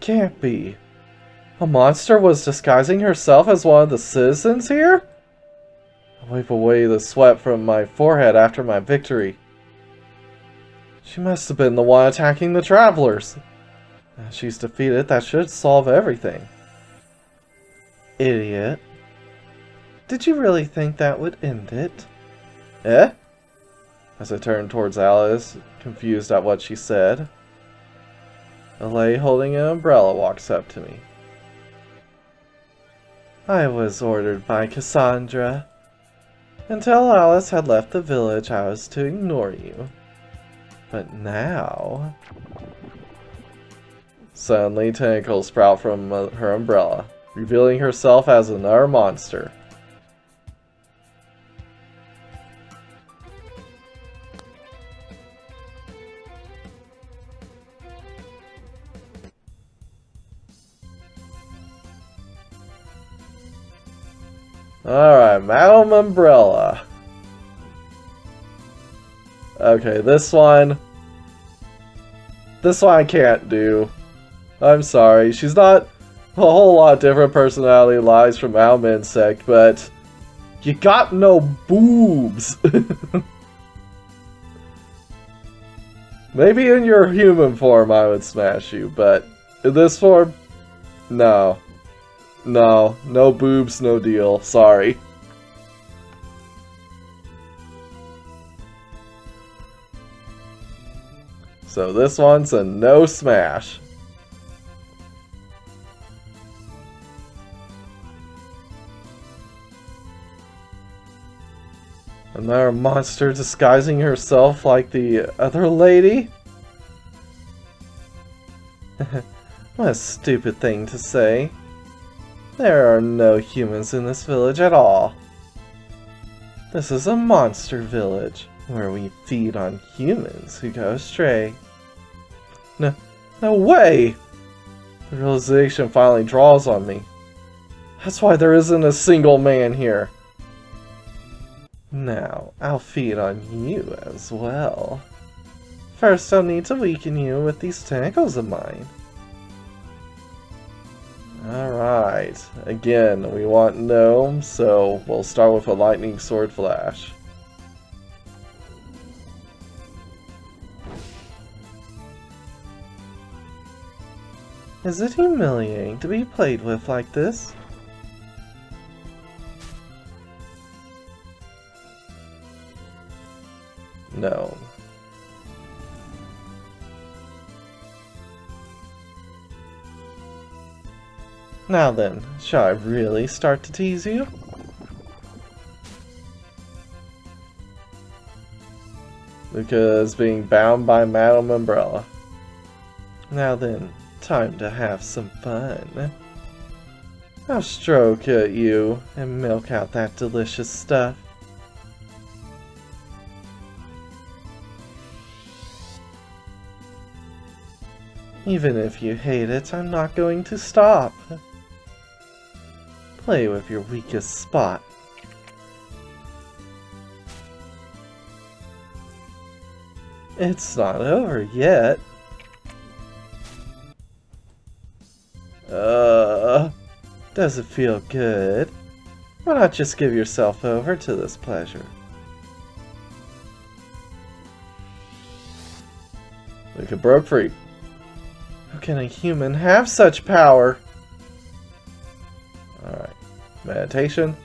can't be. A monster was disguising herself as one of the citizens here? I wipe away the sweat from my forehead after my victory. She must have been the one attacking the travelers. She's defeated, that should solve everything. Idiot. Did you really think that would end it? Eh? As I turned towards Alice, confused at what she said, a lady holding an umbrella walks up to me. I was ordered by Cassandra. Until Alice had left the village, I was to ignore you. But now... Suddenly, tentacles sprout from her umbrella, revealing herself as another monster. Alright, Madam Umbrella. Okay, this one I can't do. I'm sorry. She's not a whole lot different personality lies from Madam Insect, but you got no boobs. Maybe in your human form I would smash you, but in this form, no. No, no boobs, no deal. Sorry. So this one's a no smash. Another monster disguising herself like the other lady? What a stupid thing to say. There are no humans in this village at all. This is a monster village, where we feed on humans who go astray. No way! The realization finally draws on me. That's why there isn't a single man here. Now, I'll feed on you as well. First, I'll need to weaken you with these tentacles of mine. Alright, again, we want Gnome, so we'll start with a Lightning Sword Flash. Is it humiliating to be played with like this? No. Now then, shall I really start to tease you? Luca is being bound by Madam Umbrella. Now then, time to have some fun. I'll stroke at you and milk out that delicious stuff. Even if you hate it, I'm not going to stop. Play with your weakest spot. It's not over yet. Does it feel good? Why not just give yourself over to this pleasure? Luca broke free. How can a human have such power? Alright. Meditation.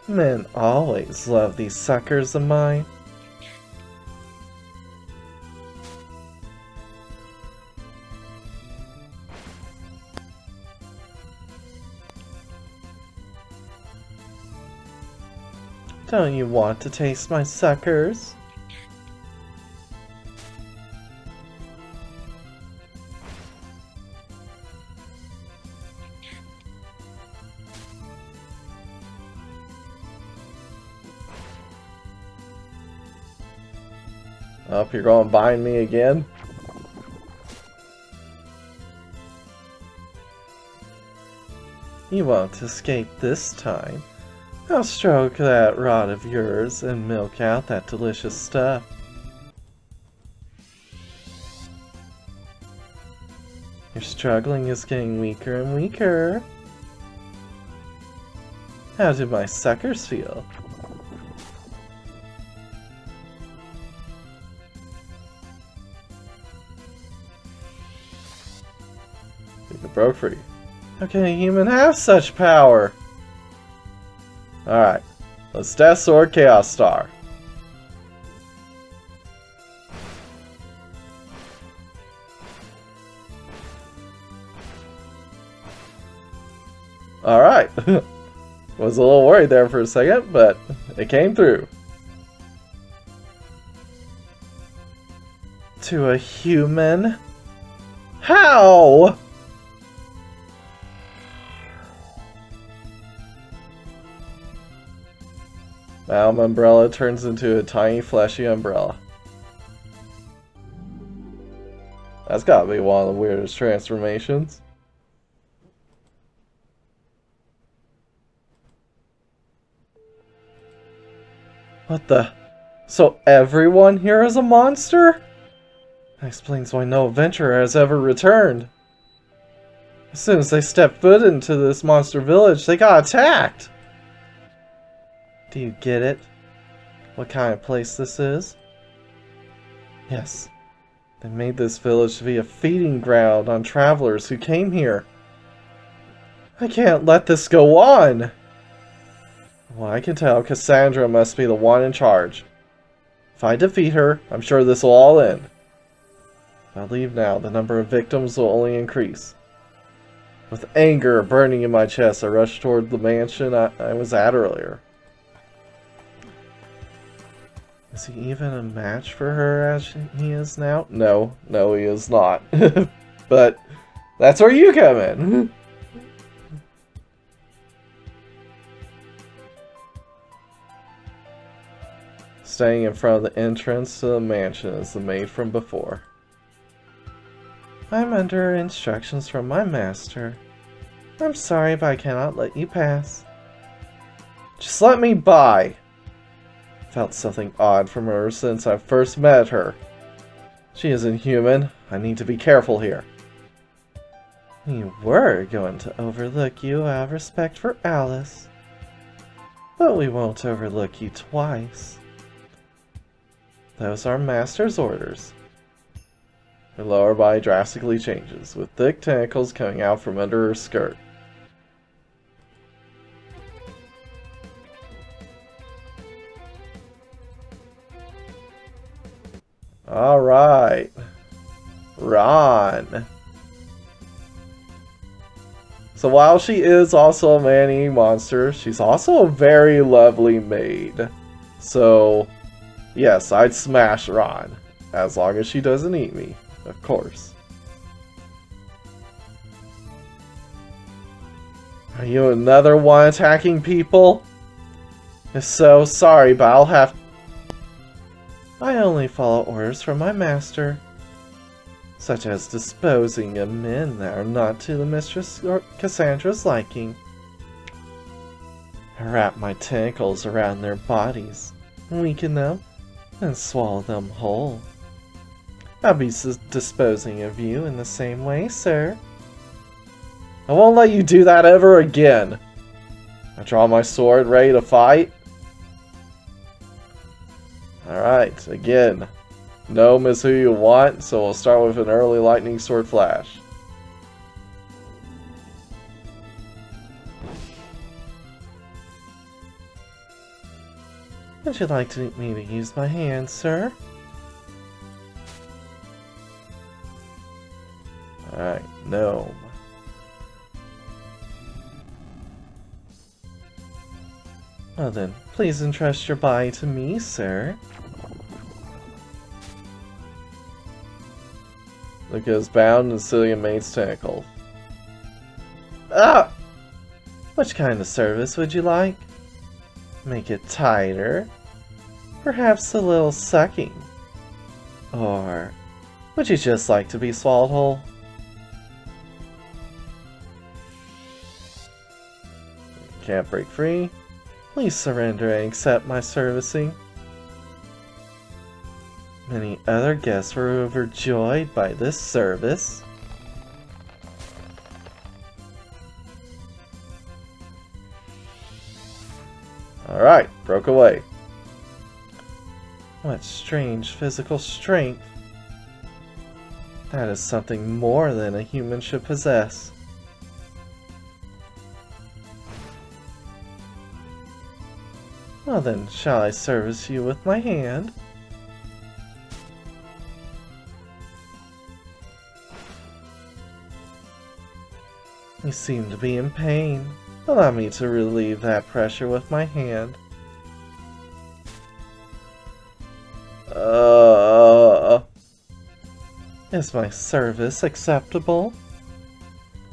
Men always love these suckers of mine. Don't you want to taste my suckers? Oh, you're going to bind me again? You won't escape this time. I'll stroke that rod of yours and milk out that delicious stuff. Your struggling is getting weaker and weaker. How do my suckers feel? You broke free. How can a human have such power? Alright, let's Death Sword Chaos Star. Alright. Was a little worried there for a second, but it came through. To a human? How? Malm Umbrella turns into a tiny fleshy umbrella. That's gotta be one of the weirdest transformations. What the? So everyone here is a monster? That explains why no adventurer has ever returned. As soon as they stepped foot into this monster village, they got attacked! Do you get it? What kind of place this is? Yes. They made this village to be a feeding ground on travelers who came here. I can't let this go on! Well, I can tell Cassandra must be the one in charge. If I defeat her, I'm sure this will all end. If I leave now, the number of victims will only increase. With anger burning in my chest, I rushed toward the mansion I was at earlier. Is he even a match for her as he is now? No, he is not. But that's where you come in. Staying in front of the entrance to the mansion is the maid from before. I'm under instructions from my master. I'm sorry, but I cannot let you pass. Just let me by! Felt something odd from her since I first met her. She isn't human. I need to be careful here. We were going to overlook you out of respect for Alice. But we won't overlook you twice. Those are Master's orders. Her lower body drastically changes, with thick tentacles coming out from under her skirt. Alright. Ron. So while she is also a man-eating monster, she's also a very lovely maid. So, yes, I'd smash Ron. As long as she doesn't eat me, of course. Are you another one attacking people? If so, sorry, but I'll have... I only follow orders from my master, such as disposing of men that are not to the Mistress or Cassandra's liking. I wrap my tentacles around their bodies, weaken them, and swallow them whole. I'll be disposing of you in the same way, sir. I won't let you do that ever again. I draw my sword, ready to fight. Alright, again, Gnome is who you want, so we'll start with an early lightning sword flash. Would you like me to use my hand, sir? Alright, Gnome. Well then, please entrust your body to me, sir. Look is bound in Cillian Maid's tentacle. Ah! Which kind of service would you like? Make it tighter? Perhaps a little sucking? Or would you just like to be swallowed whole? Can't break free. Please surrender and accept my servicing. Many other guests were overjoyed by this service. Alright, broke away. What strange physical strength. That is something more than a human should possess. Well then, shall I service you with my hand? You seem to be in pain. Allow me to relieve that pressure with my hand. Is my service acceptable?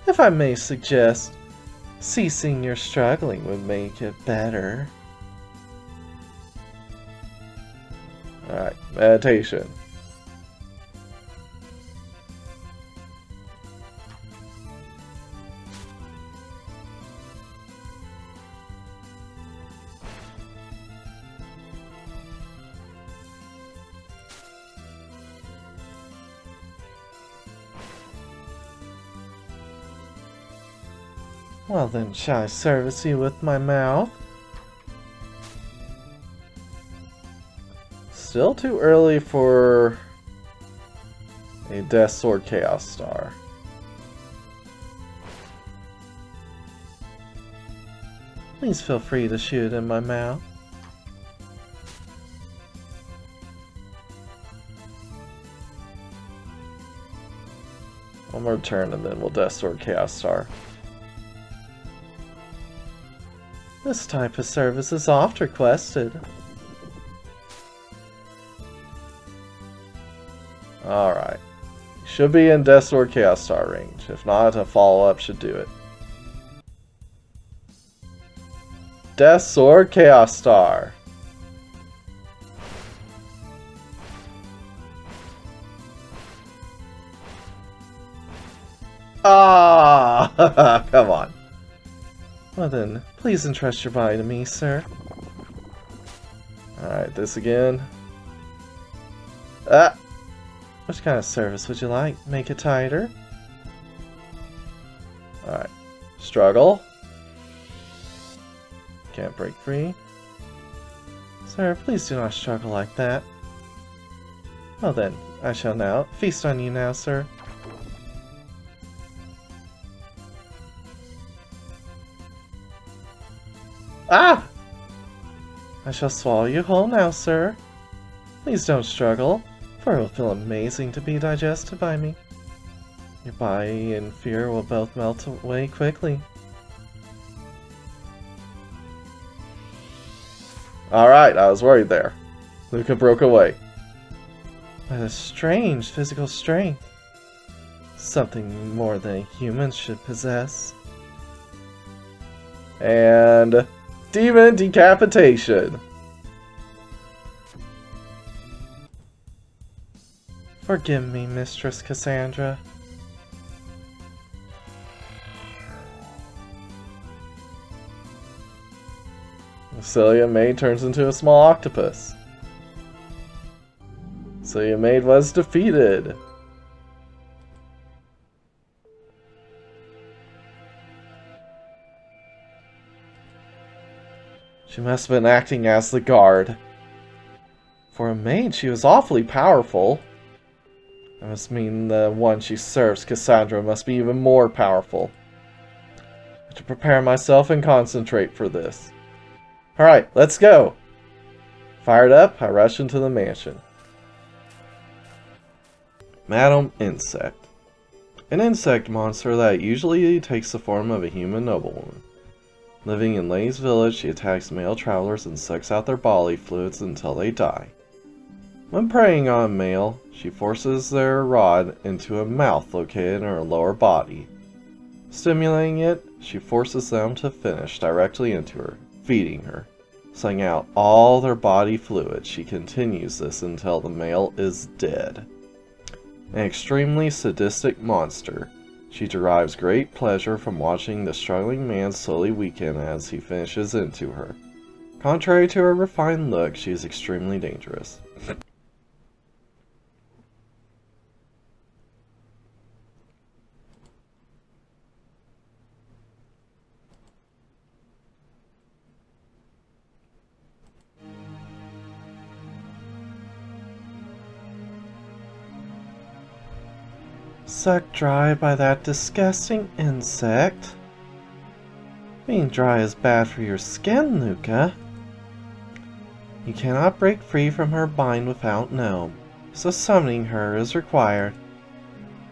If I may suggest, ceasing your struggling would make it better. Alright, meditation. Well then, shall I service you with my mouth? Still too early for a Death Sword Chaos Star. Please feel free to shoot in my mouth. One more turn and then we'll Death Sword Chaos Star. This type of service is oft requested. Alright. Should be in Death Sword Chaos Star range. If not, a follow-up should do it. Death Sword Chaos Star. Ah! Come on. Well then, please entrust your body to me, sir. Alright, this again. Ah! Which kind of service would you like? Make it tighter? Alright. Struggle. Can't break free. Sir, please do not struggle like that. Well then, I shall now feast on you now, sir. Ah! I shall swallow you whole now, sir. Please don't struggle, for it will feel amazing to be digested by me. Your body and fear will both melt away quickly. Alright, I was worried there. Luca broke away. What a strange physical strength. Something more than a human should possess. And demon decapitation. Forgive me, Mistress Cassandra. Celia Maid turns into a small octopus. Celia Maid was defeated. She must have been acting as the guard. For a maid, she was awfully powerful. That must mean the one she serves, Cassandra, must be even more powerful. I have to prepare myself and concentrate for this. Alright, let's go! Fired up, I rush into the mansion. Madam Insect. An insect monster that usually takes the form of a human noblewoman. Living in Lay's village, she attacks male travelers and sucks out their bodily fluids until they die. When preying on a male, she forces their rod into a mouth located in her lower body. Stimulating it, she forces them to finish directly into her, feeding her. Sucking out all their body fluid, she continues this until the male is dead. An extremely sadistic monster, She derives great pleasure from watching the struggling man slowly weaken as he finishes into her. Contrary to her refined look, she is extremely dangerous. Sucked dry by that disgusting insect. Being dry is bad for your skin, Luca. You cannot break free from her bind without Gnome, so summoning her is required.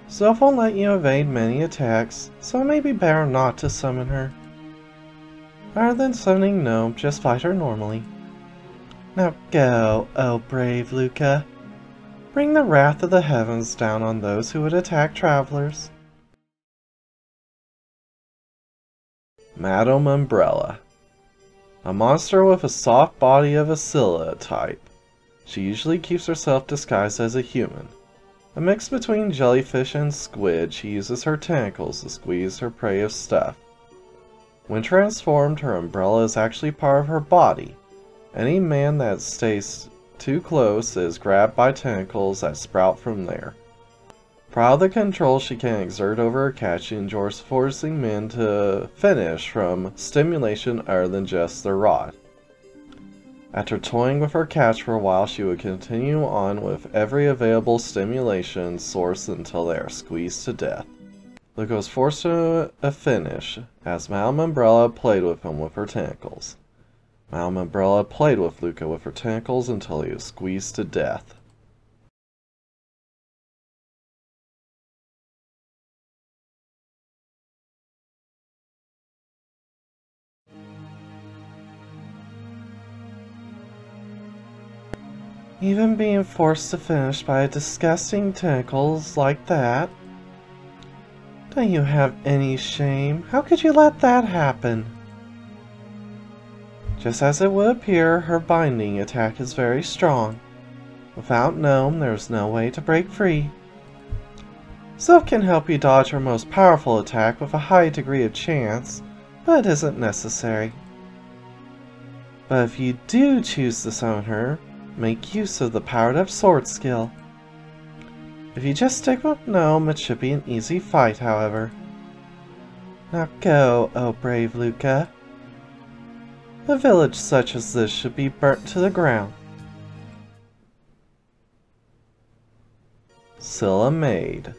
Sylph won't let you evade many attacks, so it may be better not to summon her. Rather than summoning Gnome, just fight her normally. Now go, oh brave Luca. Bring the wrath of the heavens down on those who would attack travelers. Madame Umbrella. A monster with a soft body of a Scylla type. She usually keeps herself disguised as a human. A mix between jellyfish and squid, she uses her tentacles to squeeze her prey of stuff. When transformed, her umbrella is actually part of her body. Any man that stays too close is grabbed by tentacles that sprout from there. Proud of the control she can exert over her catch, she enjoys forcing men to finish from stimulation other than just their rod. After toying with her catch for a while, she would continue on with every available stimulation source until they are squeezed to death. Luca was forced to a finish as Madame Umbrella played with him with her tentacles. Madame Umbrella played with Luca with her tentacles until he was squeezed to death. Even being forced to finish by disgusting tentacles like that? Don't you have any shame? How could you let that happen? Just as it would appear, her binding attack is very strong. Without Gnome, there is no way to break free. Sylph can help you dodge her most powerful attack with a high degree of chance, but it isn't necessary. But if you do choose to summon her, make use of the powered up sword skill. If you just stick with Gnome, it should be an easy fight, however. Now go, oh brave Luca. A village such as this should be burnt to the ground. Scylla Maid.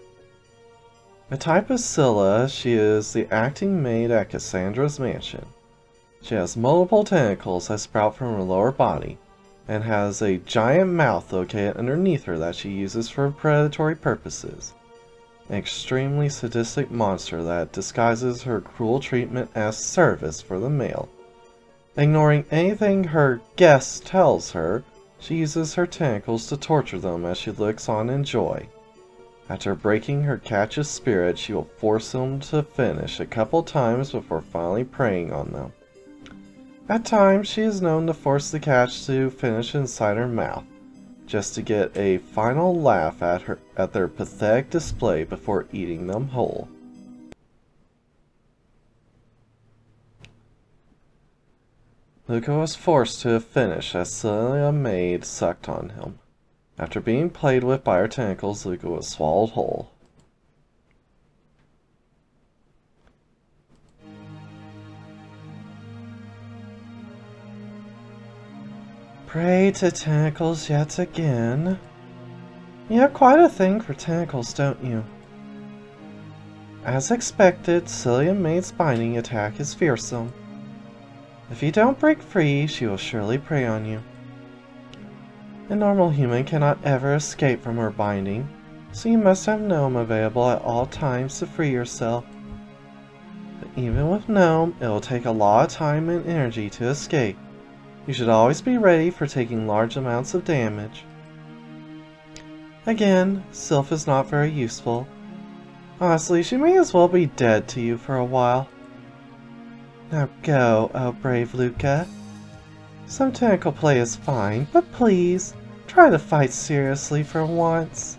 A type of Scylla, she is the acting maid at Cassandra's mansion. She has multiple tentacles that sprout from her lower body, and has a giant mouth located underneath her that she uses for predatory purposes. An extremely sadistic monster that disguises her cruel treatment as service for the male. Ignoring anything her guest tells her, she uses her tentacles to torture them as she looks on in joy. After breaking her catch's spirit, she will force them to finish a couple times before finally preying on them. At times, she is known to force the catch to finish inside her mouth, just to get a final laugh at their pathetic display before eating them whole. Luca was forced to a finish as Scylla Maid sucked on him. After being played with by her tentacles, Luca was swallowed whole. Prey to tentacles yet again. You have quite a thing for tentacles, don't you? As expected, Scylla Maid's binding attack is fearsome. If you don't break free, she will surely prey on you. A normal human cannot ever escape from her binding, so you must have Gnome available at all times to free yourself. But even with Gnome, it will take a lot of time and energy to escape. You should always be ready for taking large amounts of damage. Again, Sylph is not very useful. Honestly, she may as well be dead to you for a while. Now go, oh brave Luca. Some tentacle play is fine, but please, try to fight seriously for once.